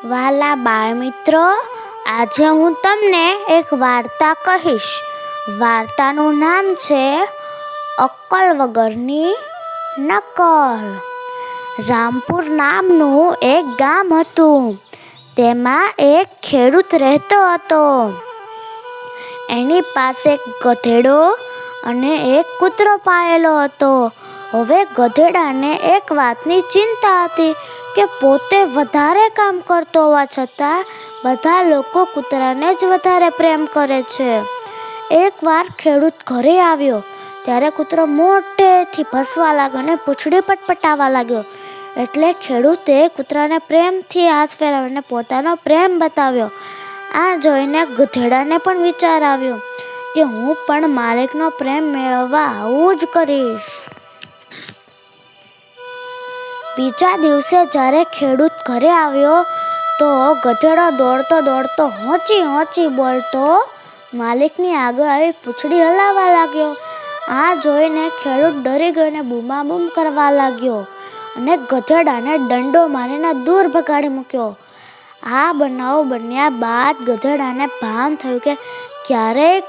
વાલા બાળમિત્રો, આજે હું તમને એક વાર્તા કહીશ. વાર્તાનું નામ છે અક્કલ વગરની નકલ. રામપુર નામનું એક ગામ હતું. તેમાં એક ખેડૂત રહેતો હતો. એની પાસે એક ગધેડો અને એક કૂતરો પાળેલો હતો. હવે ગધેડાને એક વાતની ચિંતા હતી કે પોતે વધારે કામ કરતો હોવા છતાં બધા લોકો કૂતરાને જ વધારે પ્રેમ કરે છે. એકવાર ખેડૂત ઘરે આવ્યો ત્યારે કૂતરો મોટેથી ભસવા લાગ્યો અને પૂંછડી પટપટાવવા લાગ્યો. એટલે ખેડૂતે કૂતરાને પ્રેમથી હાથ ફેરવીને પોતાનો પ્રેમ બતાવ્યો. આ જોઈને ગધેડાને પણ વિચાર આવ્યો કે હું પણ માલિકનો પ્રેમ મેળવવા આવું જ કરીશ. બીજા દિવસે જ્યારે ખેડૂત ઘરે આવ્યો તો ગધેડો દોડતો દોડતો હોંચી બોલતો માલિકની આગળ આવી પૂંછડી હલાવવા લાગ્યો. આ જોઈને ખેડૂત ડરી ગયો અને બૂમાબૂમ કરવા લાગ્યો અને ગધેડાને દંડો મારીને દૂર ભગાડી મૂક્યો. આ બનાવ બન્યા બાદ ગધેડાને ભાન થયું કે ક્યારેય